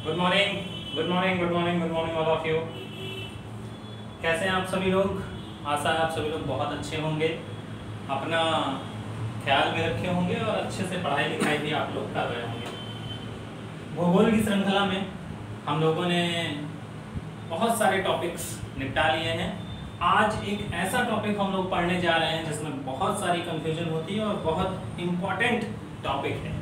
Good morning, good morning, good morning, good morning all of you. कैसे हैं आप सभी लोग? आशा है आप सभी लोग बहुत अच्छे होंगे, अपना ख्याल में रखे होंगे और अच्छे से पढ़ाई लिखाई भी आप लोग कर रहे होंगे। भूगोल की श्रृंखला में हम लोगों ने बहुत सारे टॉपिक्स निपटा लिए हैं। आज एक ऐसा टॉपिक हम लोग पढ़ने जा रहे हैं जिसमें बहुत सारी कंफ्यूजन होती है और बहुत इम्पोर्टेंट टॉपिक है।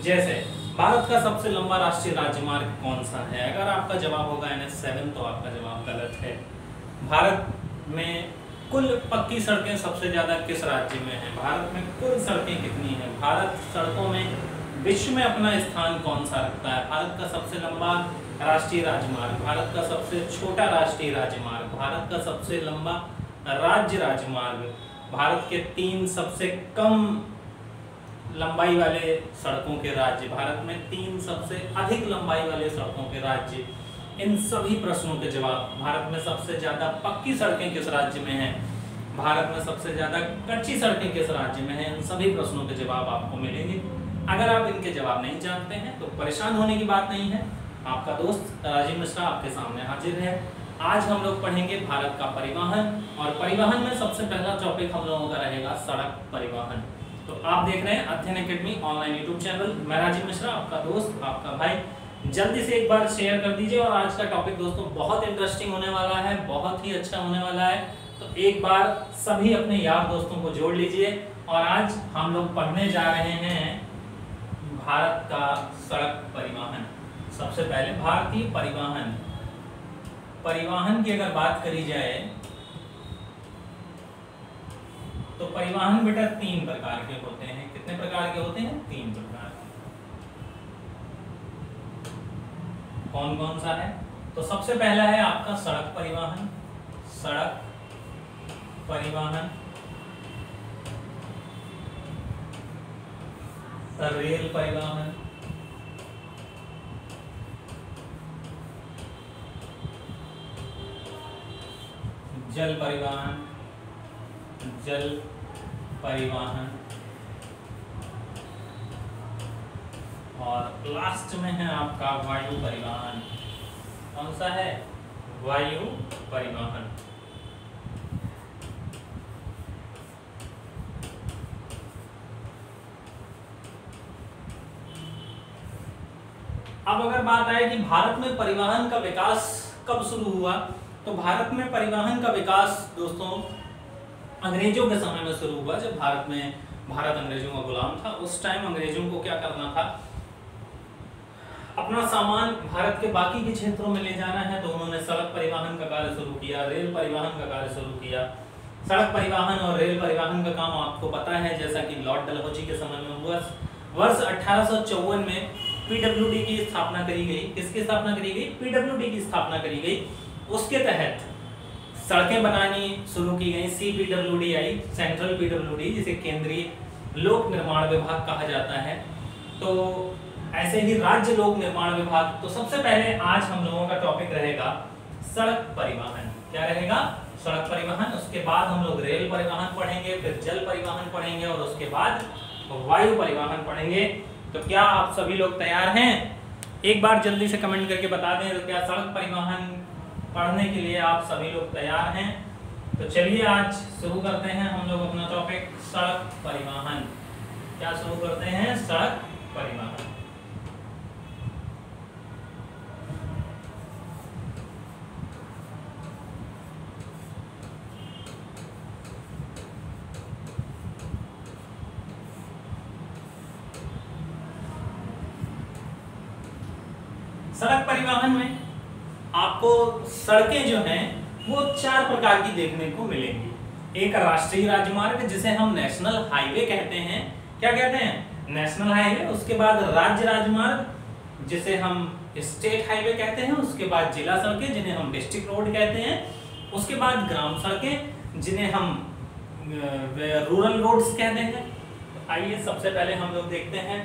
जैसे भारत का सबसे लंबा राष्ट्रीय राजमार्ग कौन सा है? अगर आपका जवाब होगा NH7 तो आपका जवाब गलत है। भारत में कुल पक्की सड़कें सबसे ज़्यादा किस राज्य में हैं? भारत में कुल सड़कें कितनी हैं? भारत सड़कों में विश्व में अपना स्थान कौन सा रखता है? भारत का सबसे लंबा राष्ट्रीय राजमार्ग, भारत का सबसे छोटा राष्ट्रीय राजमार्ग, भारत का सबसे लंबा राज्य राजमार्ग, भारत के 3 सबसे कम लंबाई वाले सड़कों के राज्य, भारत में 3 सबसे अधिक लंबाई वाले सड़कों के राज्य। इन सभी प्रश्नों के जवाब, भारत में सबसे ज्यादा पक्की सड़कें किस राज्य में हैं, भारत में सबसे ज्यादा कच्ची सड़कें किस राज्य में हैं, इन सभी प्रश्नों के जवाब आपको मिलेंगे। अगर आप इनके जवाब नहीं जानते हैं तो परेशान होने की बात नहीं है। आपका दोस्त राजीव मिश्रा आपके सामने हाजिर है। आज हम लोग पढ़ेंगे भारत का परिवहन, और परिवहन में सबसे पहला टॉपिक हम लोगों का रहेगा सड़क परिवहन। तो आप देख रहे हैं अध्ययन एकेडमी ऑनलाइन यूट्यूब चैनल। मैं राजीव मिश्रा, आपका दोस्त, आपका भाई। जल्दी से एक बार शेयर कर दीजिए। और आज का टॉपिक दोस्तों बहुत इंटरेस्टिंग होने वाला है, बहुत ही अच्छा होने वाला है। तो एक बार सभी अपने यार दोस्तों को जोड़ लीजिए। और आज हम लोग पढ़ने जा रहे हैं भारत का सड़क परिवहन। सबसे पहले भारतीय परिवहन, परिवहन की अगर बात करी जाए तो परिवहन बेटा 3 प्रकार के होते हैं। कितने प्रकार के होते हैं? 3 प्रकार के। कौन कौन सा है? तो सबसे पहला है आपका सड़क परिवहन, सड़क परिवहन, रेल परिवहन, जल परिवहन, जल परिवहन, और लास्ट में है आपका वायु परिवहन। कौन सा है? वायु परिवहन। अब अगर बात आए कि भारत में परिवहन का विकास कब शुरू हुआ, तो भारत में परिवहन का विकास दोस्तों अंग्रेजों के समय में शुरू हुआ। जब भारत अंग्रेजों का गुलाम था, उस टाइम अंग्रेजों को क्या करना था, अपना सामान भारत के बाकी के क्षेत्रों में ले जाना है, तो उन्होंने सड़क परिवहन का कार्य शुरू किया, रेल परिवहन का कार्य शुरू किया। सड़क परिवहन और रेल परिवहन का काम आपको पता है, जैसा कि लॉर्ड डलहौजी के समय में हुआ। वर्ष 1854 में PWD की स्थापना करी गई। किसकी स्थापना करी गई? PWD की स्थापना करी गई। उसके तहत सड़कें बनानी शुरू की गई। CPWD आई, सेंट्रल PWD, जिसे केंद्रीय लोक निर्माण विभाग कहा जाता है। तो ऐसे ही राज्य लोक निर्माण विभाग। तो सबसे पहले आज हम लोगों का टॉपिक रहेगा सड़क परिवहन। क्या रहेगा? सड़क परिवहन। उसके बाद हम लोग रेल परिवहन पढ़ेंगे, फिर जल परिवहन पढ़ेंगे, और उसके बाद वायु परिवहन पढ़ेंगे। तो क्या आप सभी लोग तैयार हैं? एक बार जल्दी से कमेंट करके बता दें तो क्या सड़क परिवहन पढ़ने के लिए आप सभी लोग तैयार हैं? तो चलिए आज शुरू करते हैं हम लोग अपना टॉपिक सड़क परिवहन। क्या शुरू करते हैं? सड़क परिवहन। सड़क परिवहन में आपको सड़कें जो हैं वो 4 प्रकार की देखने को मिलेंगी। एक राष्ट्रीय राजमार्ग, जिसे हम नेशनल हाईवे कहते हैं। क्या कहते हैं? National highway. उसके बाद राज्य राजमार्ग, जिसे हम स्टेट हाईवे कहते हैं। उसके बाद जिला सड़कें, जिन्हें हम डिस्ट्रिक्ट रोड कहते हैं। उसके बाद ग्राम सड़कें, जिन्हें हम रूरल रोड्स कहते हैं। आइए सबसे पहले हम लोग देखते हैं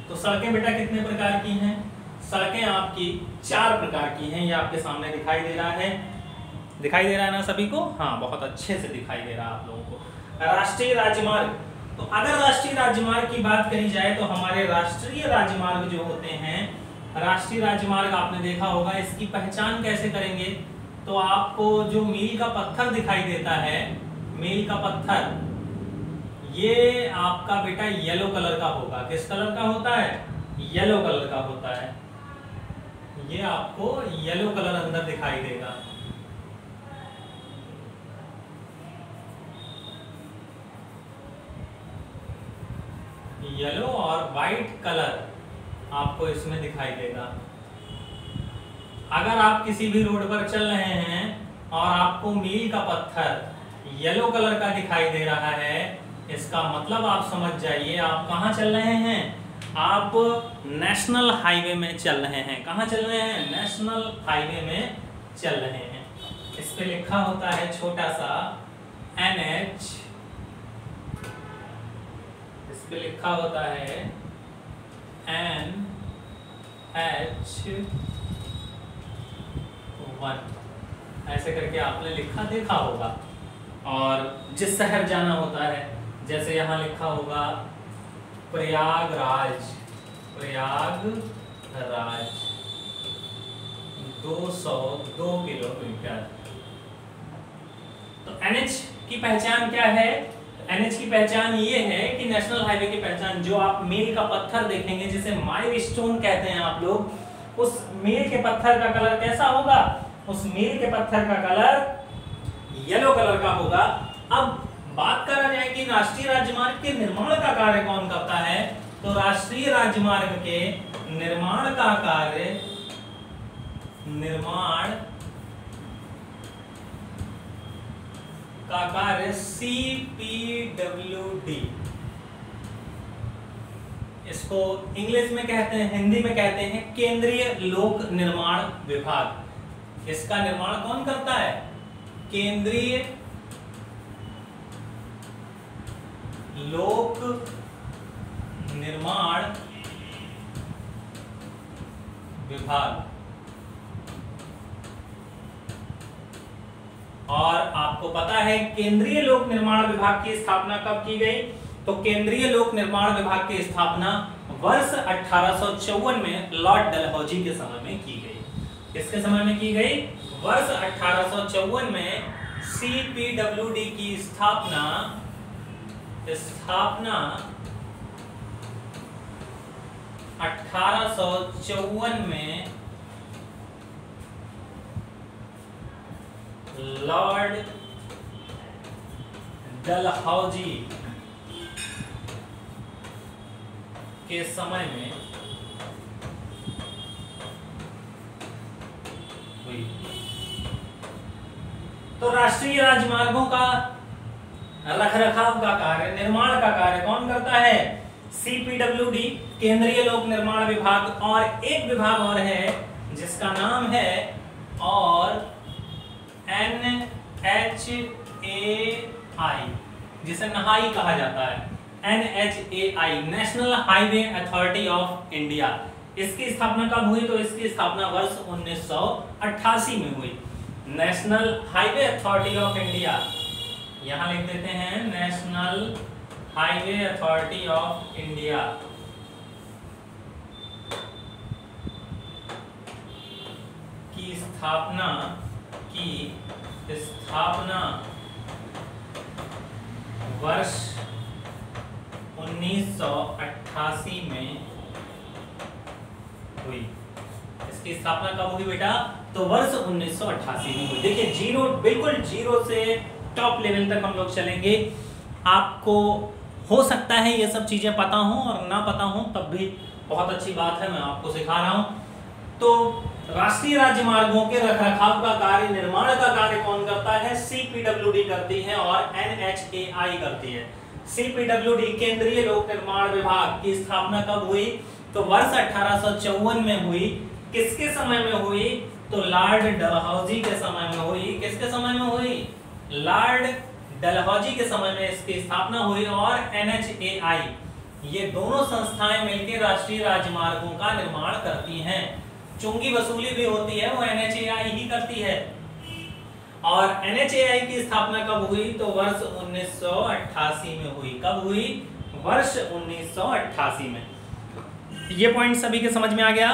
तो सड़कें बेटा कितने प्रकार की हैं? सड़कें आपकी 4 प्रकार की हैं। ये आपके सामने दिखाई दे रहा है। दिखाई दे रहा है ना सभी को? हाँ, बहुत अच्छे से दिखाई दे रहा है आप लोगों को। राष्ट्रीय राजमार्ग तो अगर राष्ट्रीय राजमार्ग की बात करी जाए तो हमारे राष्ट्रीय राजमार्ग जो होते हैं, राष्ट्रीय राजमार्ग आपने देखा होगा, इसकी पहचान कैसे करेंगे? तो आपको जो मील का पत्थर दिखाई देता है, मील का पत्थर, ये आपका बेटा येलो कलर का होगा। किस कलर का होता है? येलो कलर का होता है। ये आपको येलो कलर अंदर दिखाई देगा। येलो और व्हाइट कलर आपको इसमें दिखाई देगा। अगर आप किसी भी रोड पर चल रहे हैं और आपको मील का पत्थर येलो कलर का दिखाई दे रहा है, इसका मतलब आप समझ जाइए आप कहाँ चल रहे हैं? आप नेशनल हाईवे में चल रहे हैं। कहाँ चल रहे हैं? नेशनल हाईवे में चल रहे हैं। इस पे लिखा होता है छोटा सा NH, इस पे लिखा होता है NH1, ऐसे करके आपने लिखा देखा होगा। और जिस शहर जाना होता है, जैसे यहाँ लिखा होगा प्रयागराज, प्रयागराज 202 किलोमीटर। तो NH की पहचान क्या है? NH की पहचान ये है कि नेशनल हाईवे की पहचान, जो आप मील का पत्थर देखेंगे जिसे माइलस्टोन कहते हैं आप लोग, उस मील के पत्थर का कलर कैसा होगा? उस मील के पत्थर का कलर येलो कलर का होगा। अब बात करा जाए कि राष्ट्रीय राजमार्ग के निर्माण का कार्य कौन करता है, तो राष्ट्रीय राजमार्ग के निर्माण का कार्य CPWD, इसको इंग्लिश में कहते हैं, हिंदी में कहते हैं केंद्रीय लोक निर्माण विभाग। इसका निर्माण कौन करता है? केंद्रीय लोक निर्माण विभाग। और आपको पता है केंद्रीय लोक निर्माण विभाग की स्थापना कब की गई? तो केंद्रीय लोक निर्माण विभाग की स्थापना वर्ष 1854 में लॉर्ड डलहौजी के समय में की गई। किसके समय में की गई? वर्ष 1854 में CPWD की स्थापना 1854 में लॉर्ड डलहौजी के समय में हुई। तो राष्ट्रीय राजमार्गों का रखरखाव का कार्य, निर्माण का कार्य कौन करता है? CPWD, केंद्रीय लोक निर्माण विभाग। और एक विभाग और है जिसका नाम है और NHAI, जिसे नहाई कहा जाता है। NHAI, national highway authority of India. इसकी स्थापना कब हुई? तो इसकी स्थापना वर्ष 1988 में हुई। National highway authority of India, यहां लिख देते हैं national highway authority of India की स्थापना वर्ष 1988 में हुई। इसकी स्थापना कब हुई बेटा? तो वर्ष 1988 में हुई। देखिए जीरो, बिल्कुल जीरो से टॉप लेवल तक हम लोग चलेंगे। आपको हो सकता है ये सब चीजें पता हो और ना पता हो, तब भी बहुत अच्छी बात है, मैं आपको सिखा रहा हूं। तो राष्ट्रीय राजमार्गों के रखरखाव का कार्य, निर्माण का कार्य कौन करता है? CPWD करती है और NHAI करती है। CPWD, केंद्रीय लोक निर्माण विभाग की स्थापना कब हुई? तो वर्ष 1854 में हुई। किसके समय में हुई? तो लॉर्ड डलहौजी के समय में हुई। किसके समय में हुई? लॉर्ड डलहौजी के समय में इसकी स्थापना हुई। और NHAI, ये दोनों संस्थाएं मिलकर राष्ट्रीय राजमार्गों का निर्माण करती हैं। चुंगी वसूली भी होती है वो NHAI ही करती है। और NHAI की स्थापना कब हुई? तो वर्ष 1988 में हुई। कब हुई? वर्ष 1988 में। ये पॉइंट सभी के समझ में आ गया?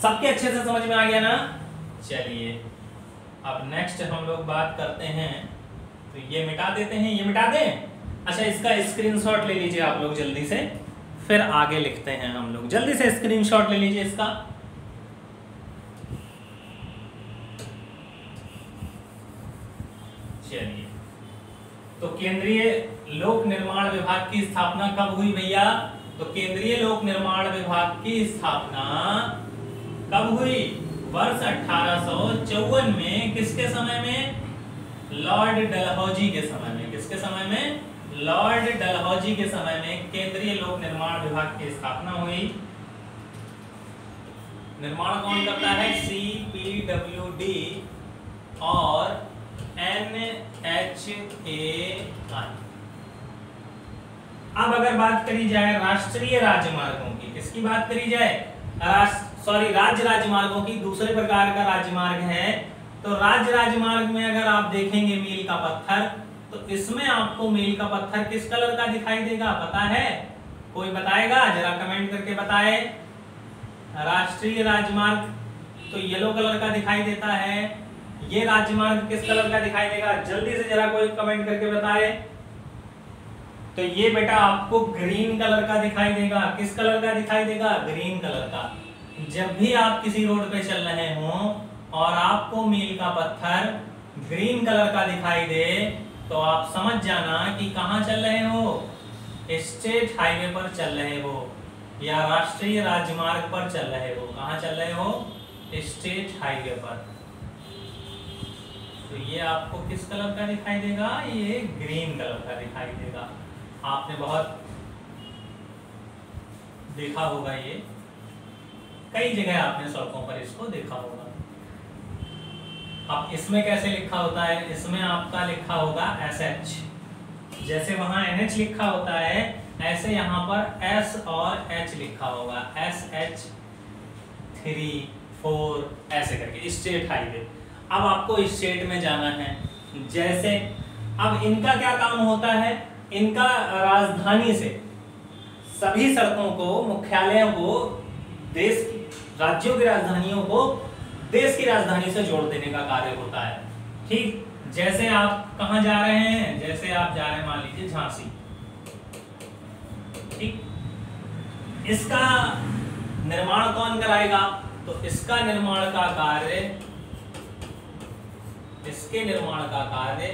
सबके अच्छे से समझ में आ गया ना? चलिए अब नेक्स्ट हम लोग बात करते हैं, तो ये मिटा देते हैं, ये मिटा दें। अच्छा, इसका स्क्रीनशॉट ले लीजिए आप लोग जल्दी से, फिर आगे लिखते हैं हम लोग। जल्दी से स्क्रीनशॉट ले लीजिए इसका। चलिए, तो केंद्रीय लोक निर्माण विभाग की स्थापना कब हुई भैया? तो केंद्रीय लोक निर्माण विभाग की स्थापना कब हुई? वर्ष 1854 में। किसके समय में? लॉर्ड डलहौजी के समय में। किसके समय में? लॉर्ड डलहौजी के समय में केंद्रीय लोक निर्माण विभाग की स्थापना हुई। निर्माण कौन करता है? CPWD और NHAI। अब अगर बात करी जाए राष्ट्रीय राजमार्गों की, किसकी बात करी जाए? राज्य राजमार्गों की। दूसरे प्रकार का राजमार्ग है, तो राज्य राजमार्ग में अगर आप देखेंगे मील का पत्थर, तो इसमें आपको मील का पत्थर किस कलर का दिखाई देगा? पता है? कोई बताएगा? जरा कमेंट करके बताए। राष्ट्रीय राजमार्ग तो येलो कलर का दिखाई देता है। ये राजमार्ग किस कलर का दिखाई देगा? जल्दी से जरा कोई कमेंट करके बताए। तो ये बेटा आपको ग्रीन कलर का दिखाई देगा। किस कलर का दिखाई देगा? ग्रीन कलर का। जब भी आप किसी रोड पे चल रहे हो और आपको मील का पत्थर ग्रीन कलर का दिखाई दे, तो आप समझ जाना कि कहां चल रहे हो? स्टेट हाईवे पर चल रहे हो या राष्ट्रीय राजमार्ग पर चल रहे हो। कहां चल रहे हो? स्टेट हाईवे पर। तो ये आपको किस कलर का दिखाई देगा? ये ग्रीन कलर का दिखाई देगा। आपने बहुत देखा होगा, ये कई जगह आपने सड़कों पर इसको देखा होगा। अब इसमें कैसे लिखा होता है? इसमें आपका लिखा होगा SH। जैसे वहां NH लिखा होता है, ऐसे यहाँ पर S और H लिखा होगा। SH 3, 4 ऐसे करके, स्टेट हाईवे। अब आपको स्टेट में जाना है। जैसे अब इनका क्या काम होता है? इनका राजधानी से सभी सड़कों को, मुख्यालयों को, देश की राज्यों की राजधानियों को देश की राजधानी से जोड़ देने का कार्य होता है। ठीक, जैसे आप कहां जा रहे हैं? जैसे आप जा रहे हैं मान लीजिए झांसी। ठीक, इसका निर्माण कौन कराएगा? तो इसका निर्माण का कार्य, इसके निर्माण का कार्य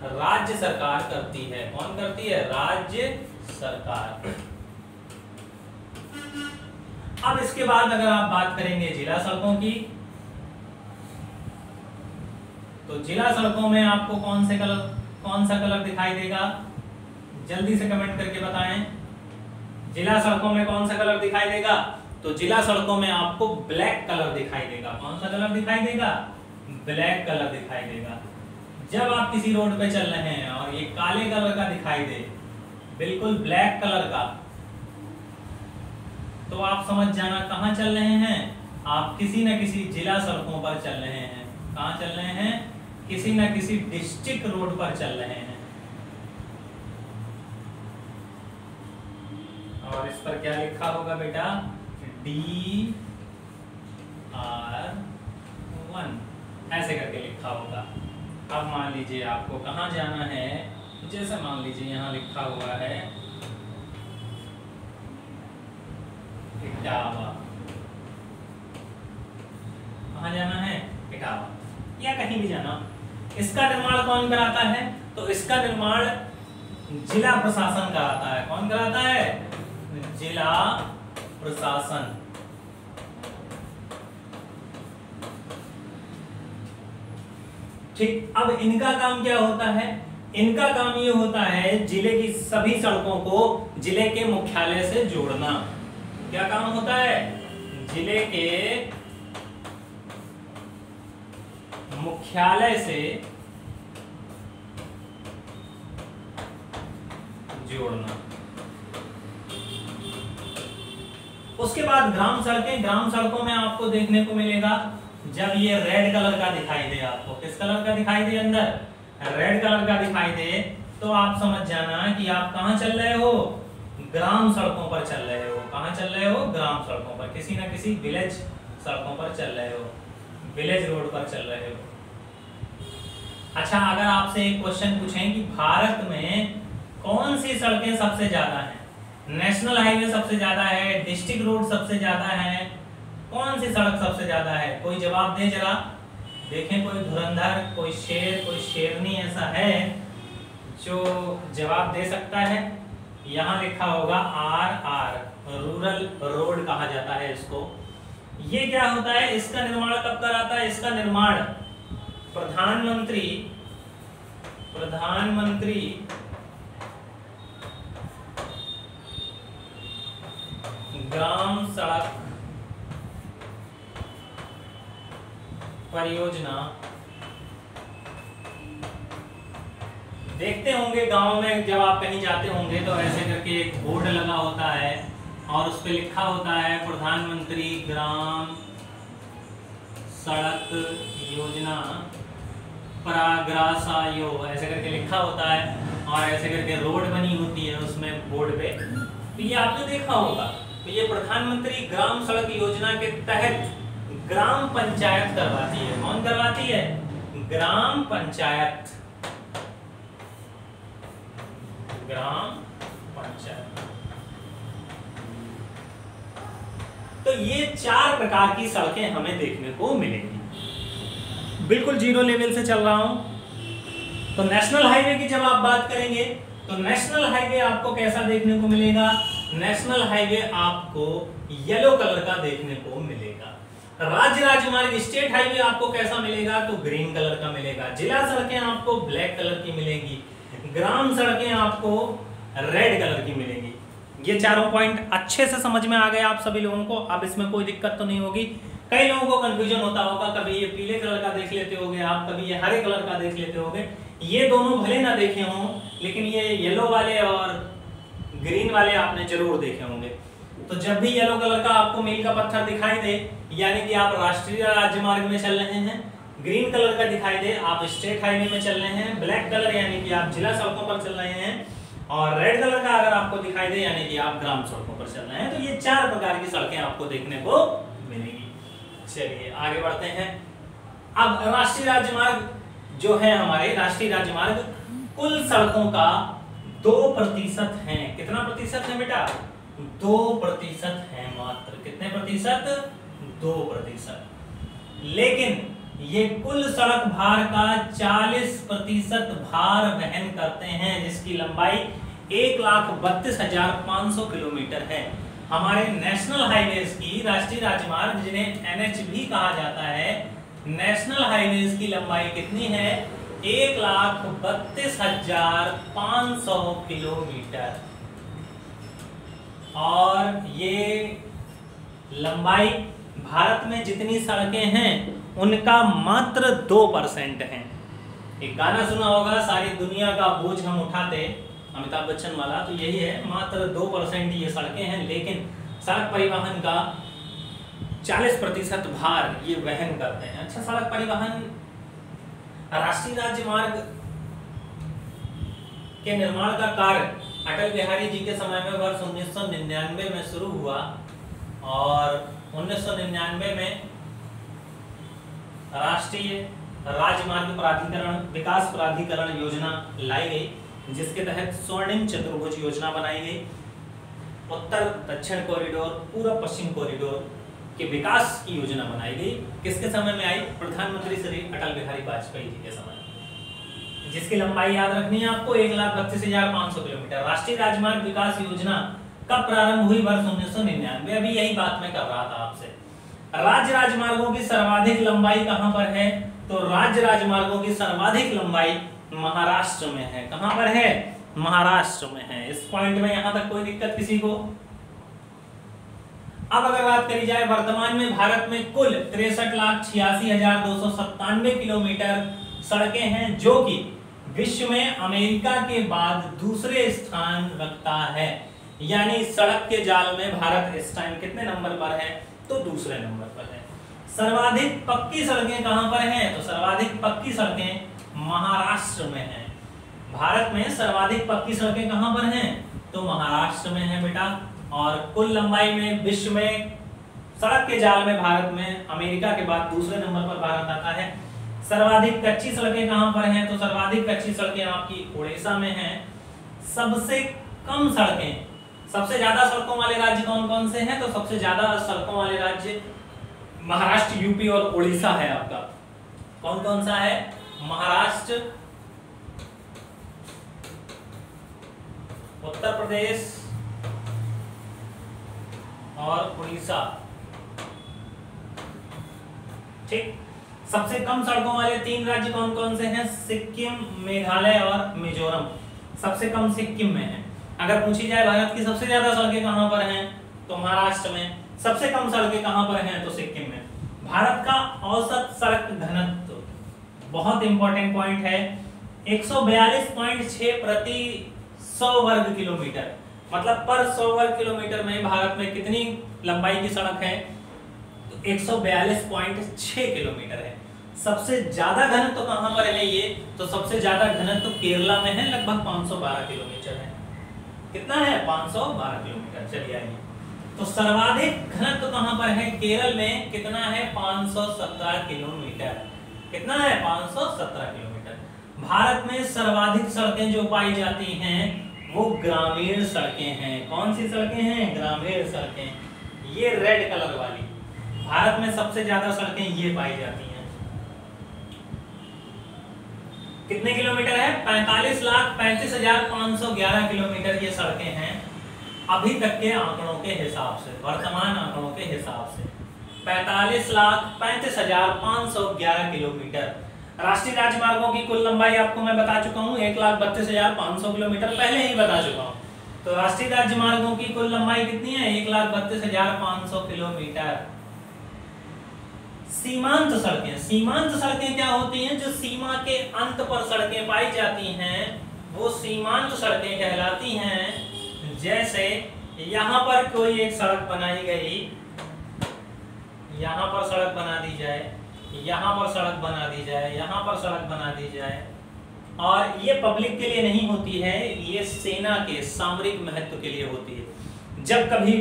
राज्य सरकार करती है। कौन करती है? राज्य सरकार। अब इसके बाद अगर आप बात करेंगे जिला सड़कों की, तो जिला सड़कों में आपको कौन सा कलर दिखाई देगा? जल्दी से कमेंट करके बताएं। जिला सड़कों में कौन सा कलर दिखाई देगा? तो जिला सड़कों में आपको ब्लैक कलर दिखाई देगा। कौन सा कलर दिखाई देगा? ब्लैक कलर दिखाई देगा। जब आप किसी रोड पे चल रहे हैं और ये काले कलर का दिखाई दे, बिल्कुल ब्लैक कलर का, तो आप समझ जाना कहां चल रहे हैं? आप किसी न किसी जिला सड़कों पर चल रहे हैं। कहां चल रहे हैं? किसी न किसी डिस्ट्रिक्ट रोड पर चल रहे हैं। और इस पर क्या लिखा होगा बेटा? DR1 ऐसे करके लिखा होगा। अब मान लीजिए आपको कहां जाना है? जैसे मान लीजिए यहां लिखा हुआ है इटावा। कहां जाना है? इटावा, या कहीं भी जाना। इसका निर्माण कौन कराता है? तो इसका निर्माण जिला प्रशासन कराता है। कौन कराता है? जिला प्रशासन। ठीक, अब इनका काम क्या होता है? इनका काम ये होता है जिले की सभी सड़कों को जिले के मुख्यालय से जोड़ना। क्या काम होता है? जिले के मुख्यालय से जोड़ना। उसके बाद ग्राम सड़कें। ग्राम सड़कों में आपको देखने को मिलेगा जब ये रेड कलर का दिखाई दे आपको, किस कलर का दिखाई दे, अंदर रेड कलर का दिखाई दे, तो आप समझ जाना कि आप कहां चल रहे हो, ग्राम सड़कों पर चल रहे हो। कहां चल रहे हो, ग्राम सड़कों पर, किसी ना किसी विलेज सड़कों पर चल रहे हो, विलेज रोड पर चल रहे हो। अच्छा, अगर आपसे एक क्वेश्चन पूछें कि भारत में कौन सी सड़कें सबसे ज्यादा हैं, नेशनल हाईवे सबसे ज्यादा है, डिस्ट्रिक्ट रोड सबसे ज्यादा है, कौन सी सड़क सबसे ज्यादा है, कोई जवाब दे जरा, देखें कोई धुरंधर, कोई शेर, कोई शेरनी ऐसा है जो जवाब दे सकता है। यहाँ लिखा होगा RR, रूरल रोड कहा जाता है इसको। ये क्या होता है, इसका निर्माण कब कराता है, इसका निर्माण प्रधानमंत्री ग्राम सड़क परियोजना। देखते होंगे गांव में जब आप कहीं जाते होंगे तो ऐसे करके एक बोर्ड लगा होता है और उस पे लिखा होता है प्रधानमंत्री ग्राम सड़क योजना पराग्रासायो, ऐसे करके लिखा होता है और ऐसे करके रोड बनी होती है उसमें बोर्ड पे। तो ये आपने देखा होगा। तो ये प्रधानमंत्री ग्राम सड़क योजना के तहत ग्राम पंचायत करवाती है। कौन करवाती है, ग्राम पंचायत, ग्राम पंचायत। तो ये 4 प्रकार की सड़कें हमें देखने को मिलेंगी। बिल्कुल जीरो लेवल से चल रहा हूं। तो नेशनल हाईवे की जब आप बात करेंगे तो नेशनल हाईवे आपको कैसा देखने को मिलेगा, नेशनल हाईवे आपको येलो कलर का देखने को मिलेगा। राज्य राजमार्ग स्टेट हाईवे आपको कैसा मिलेगा, तो ग्रीन कलर का मिलेगा। जिला सड़कें आपको ब्लैक कलर की मिलेगी, ग्राम सड़कें आपको रेड कलर की मिलेंगी। ये चारों पॉइंट अच्छे से समझ में आ गए आप सभी लोगों को। अब इसमें कोई दिक्कत तो नहीं होगी। कई लोगों को कंफ्यूजन होता होगा, कभी ये पीले कलर का देख लेते होगे आप, कभी ये हरे कलर का देख लेते होगे। ये दोनों भले ना देखे हों, लेकिन ये येलो वाले और ग्रीन वाले आपने जरूर देखे होंगे। तो जब भी येलो कलर का आपको मील का पत्थर दिखाई दे, यानी कि आप राष्ट्रीय राजमार्ग में चल रहे हैं। ग्रीन कलर का दिखाई दे, आप स्टेट हाईवे में चल रहे हैं। ब्लैक कलर यानी कि आप जिला सड़कों पर चल रहे हैं। और रेड कलर का अगर आपको दिखाई दे, यानी कि आप ग्राम सड़कों पर चल रहे हैं। तो ये 4 प्रकार की सड़कें आपको देखने को मिलेंगी। चलिए आगे बढ़ते हैं। अब राष्ट्रीय राजमार्ग जो है, हमारे राष्ट्रीय राजमार्ग कुल सड़कों का 2% है। कितना प्रतिशत है बेटा, 2% है मात्र। कितने प्रतिशत, 2%। लेकिन ये कुल सड़क भार का 40% भार वहन करते हैं, जिसकी लंबाई 1,32,500 किलोमीटर है। हमारे नेशनल हाईवेज की, राष्ट्रीय राजमार्ग जिन्हें NH भी कहा जाता है, नेशनल हाईवेज की लंबाई कितनी है, 1,32,500 किलोमीटर। और ये लंबाई भारत में जितनी सड़कें हैं उनका मात्र 2% है। एक गाना सुना होगा, सारी दुनिया का बोझ हम उठाते, अमिताभ बच्चन वाला। तो यही है, मात्र 2% ये सड़कें हैं, लेकिन सड़क परिवहन का 40% भार ये वहन करते हैं। अच्छा, सड़क परिवहन, राष्ट्रीय राजमार्ग के निर्माण का कार्य अटल बिहारी जी के समय में वर्ष 1999 में शुरू हुआ और 1999 में राष्ट्रीय राजमार्ग प्राधिकरण विकास प्राधिकरण योजना लाई गई, जिसके तहत स्वर्णिम चतुर्भुज योजना बनाई गई। उत्तर दक्षिण कॉरिडोर, पूर्व पश्चिम कॉरिडोर के विकास की योजना बनाई गई। किसके समय में आई, प्रधानमंत्री श्री अटल बिहारी वाजपेयी जी के समय, जिसकी लंबाई याद रखनी है आपको 1,32,500 किलोमीटर। राष्ट्रीय राजमार्ग विकास योजना कब प्रारंभ हुई, वर्ष 1999। अभी यही बात मैं कर रहा था आपसे। राज्य राजमार्गों की सर्वाधिक लंबाई कहां पर है, तो राज्य राजमार्गों की सर्वाधिक लंबाई महाराष्ट्र में है। कहां पर है, महाराष्ट्र में है। इस पॉइंट में यहां तक कोई दिक्कत किसी को। अब अगर बात करी जाए, वर्तमान में भारत में कुल 63,86,297 किलोमीटर सड़कें हैं, जो कि विश्व में अमेरिका के बाद दूसरे स्थान रखता है। यानी सड़क के जाल में भारत इस टाइम कितने नंबर पर है, तो दूसरे नंबर पर है। सर्वाधिक पक्की सड़कें कहां पर हैं? तो सर्वाधिक पक्की सड़कें महाराष्ट्र में हैं। भारत में सर्वाधिक पक्की सड़कें कहां पर हैं? तो महाराष्ट्र में है बेटा। और कुल लंबाई में विश्व में सड़क के जाल में भारत में अमेरिका के बाद दूसरे नंबर पर भारत आता है। सर्वाधिक कच्ची सड़कें कहां पर हैं? तो सर्वाधिक कच्ची सड़कें आपकी उड़ीसा में हैं। सबसे कम सड़कें, सबसे ज्यादा सड़कों वाले राज्य कौन कौन से हैं? तो सबसे ज्यादा सड़कों वाले राज्य महाराष्ट्र, यूपी और उड़ीसा है आपका। कौन कौन सा है? महाराष्ट्र, उत्तर प्रदेश और उड़ीसा। ठीक। सबसे कम सड़कों वाले 3 राज्य कौन कौन से हैं? सिक्किम, मेघालय और मिजोरम। सबसे कम सिक्किम में है। अगर पूछी जाए भारत की सबसे ज्यादा सड़कें कहां पर हैं? तो महाराष्ट्र में। सबसे कम सड़कें कहां पर हैं? तो सिक्किम में। भारत का औसत सड़क घनत्व बहुत इंपॉर्टेंट पॉइंट है, 142.6 प्रति 100 वर्ग किलोमीटर। मतलब पर 100 वर्ग किलोमीटर में भारत में कितनी लंबाई की सड़क है? तो 142.6 किलोमीटर है। सबसे ज्यादा घनत्व कहां पर है ये? तो सबसे ज्यादा घनत्व केरला में है, लगभग 512 किलोमीटर है। कितना है? 512 किलोमीटर। चलिए आइए, तो सर्वाधिक घनत्व कहां पर है? केरल में। कितना है? 517 किलोमीटर। कितना है? 517 किलोमीटर। भारत में सर्वाधिक सड़कें जो पाई जाती हैं वो ग्रामीण सड़कें हैं। कौन सी सड़कें हैं? ग्रामीण सड़कें। ये रेड कलर वाली, भारत में सबसे ज्यादा सड़कें ये पाई जाती हैं। कितने किलोमीटर है? 45,35,511 किलोमीटर ये सड़कें हैं अभी तक के आंकड़ों के हिसाब से, वर्तमान आंकड़ों के हिसाब से 45,35,511 किलोमीटर। राष्ट्रीय राजमार्गों की कुल लंबाई आपको मैं बता चुका हूं, 1,32,500 किलोमीटर पहले ही बता चुका हूं। तो राष्ट्रीय राजमार्गों की कुल लंबाई कितनी है? 1,32,500 किलोमीटर। सीमांत सड़कें, सीमांत सड़कें क्या होती हैं? जो सीमा के अंत पर सड़कें पाई जाती हैं वो सीमांत सड़कें कहलाती हैं। जैसे यहां पर कोई एक सड़क बनाई गई, यहां पर सड़क बना दी जाए, यहां पर सड़क बना दी जाए, यहां पर सड़क बना दी जाए, और ये पब्लिक के लिए नहीं होती है, ये सेना के सामरिक महत्व के लिए होती है। जब कभी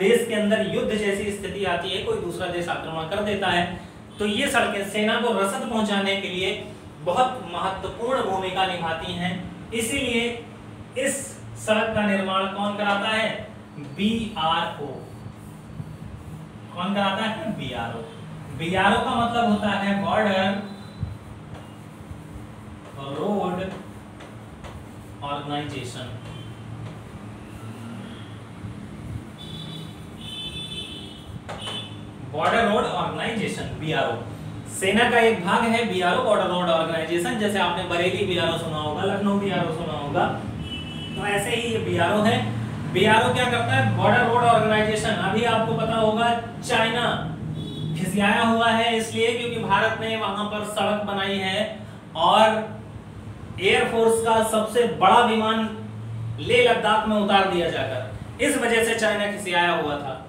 देश के अंदर युद्ध जैसी स्थिति आती है, कोई दूसरा देश आक्रमण कर देता है, तो ये सड़कें सेना को रसद पहुंचाने के लिए बहुत महत्वपूर्ण भूमिका निभाती हैं। इसीलिए इस सड़क का निर्माण कौन कराता है? BRO। कौन कराता है? BRO। BRO का मतलब होता है border road organisation. Border road organisation, BRO सेना का एक भाग है। BRO बॉर्डर रोड ऑर्गेनाइजेशन, जैसे आपने बरेली BRO सुना होगा, लखनऊ BRO सुना होगा, तो ऐसे ही ये BRO है। BRO क्या करता है? Border road organisation. अभी आपको पता होगा चाइना खिसियाया हुआ है इसलिए क्योंकि भारत ने वहां पर सड़क बनाई है और एयरफोर्स का सबसे बड़ा विमान लेह लद्दाख में उतार दिया जाकर, इस वजह से चाइना खिसियाया हुआ था।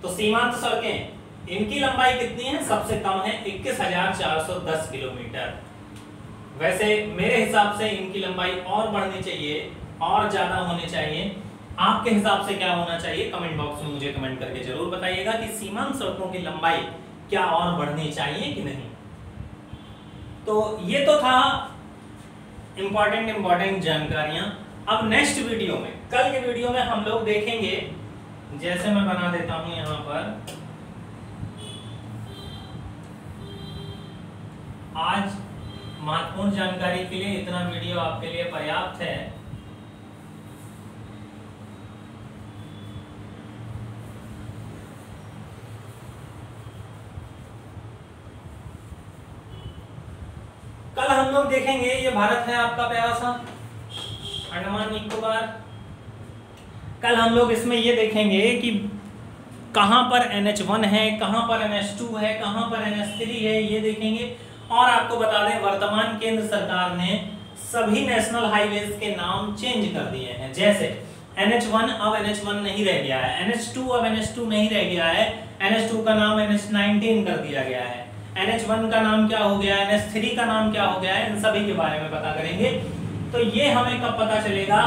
तो सीमांत सड़कें, इनकी लंबाई कितनी है? सबसे कम है 21,410 किलोमीटर। वैसे मेरे हिसाब से इनकी लंबाई और बढ़नी चाहिए और ज्यादा होनी चाहिए। आपके हिसाब से क्या होना चाहिए? कमेंट बॉक्स में मुझे कमेंट करके जरूर बताइएगा कि सीमांत सड़कों की लंबाई क्या और बढ़नी चाहिए कि नहीं। तो ये तो था इंपॉर्टेंट जानकारियां। अब नेक्स्ट वीडियो में, कल के वीडियो में हम लोग देखेंगे, जैसे मैं बना देता हूं यहां पर, आज महत्वपूर्ण जानकारी के लिए इतना वीडियो आपके लिए पर्याप्त है। कल हम लोग देखेंगे, ये भारत है आपका प्यारा सा अंडमान निकोबार। कल हम लोग इसमें ये देखेंगे कि कहां पर NH1 है, कहां पर NH2 है, कहां पर NH3 है, ये देखेंगे। और आपको बता दें, वर्तमान केंद्र सरकार ने सभी नेशनल हाईवेज के नाम चेंज कर दिए हैं। जैसे NH1 अब NH1 नहीं रह गया है, NH2 अब NH2 नहीं रह गया है, NH2 का नाम NH19 कर दिया गया है, NH1 का नाम क्या हो गया है, NH3 का नाम क्या हो गया है, इन सभी के बारे में पता करेंगे। तो ये हमें कब पता चलेगा,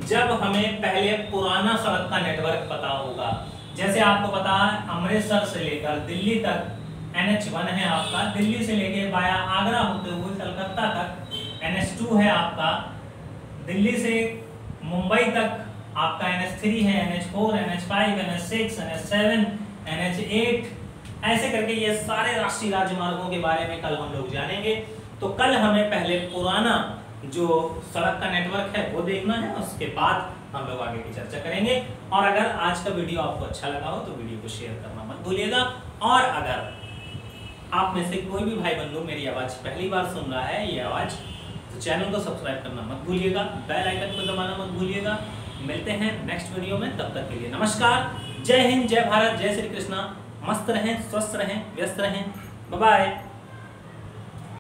जब हमें पहले पुराना सड़क का नेटवर्क पता होगा। जैसे आपको पता है अमृतसर से लेकर दिल्ली तक NH1 है आपका, दिल्ली से लेकर बाया आगरा होते हुए कलकत्ता तक NH2 है आपका, दिल्ली से मुंबई तक आपका NH3 है, NH4, NH5, NH6, NH7, NH8, ऐसे करके ये सारे राष्ट्रीय राजमार्गों के बारे में कल हम लोग जानेंगे। तो कल हमें पहले पुराना जो सड़क का नेटवर्क है वो देखना है, उसके बाद हम लोग आगे की चर्चा करेंगे। और अगर आज का वीडियो आपको अच्छा लगा हो तो वीडियो को शेयर करना मत भूलिएगा। और अगर आप में से कोई भी भाई बंधु मेरी आवाज पहली बार सुन रहा है ये आवाज, तो चैनल को सब्सक्राइब करना मत भूलिएगा, बेल आइकन को दबाना मत भूलिएगा। मिलते हैं नेक्स्ट वीडियो में, तब तक के लिए नमस्कार, जय हिंद, जय भारत, जय श्री कृष्णा। मस्त रहें, स्वस्थ रहें, व्यस्त रहें, बाय बाय।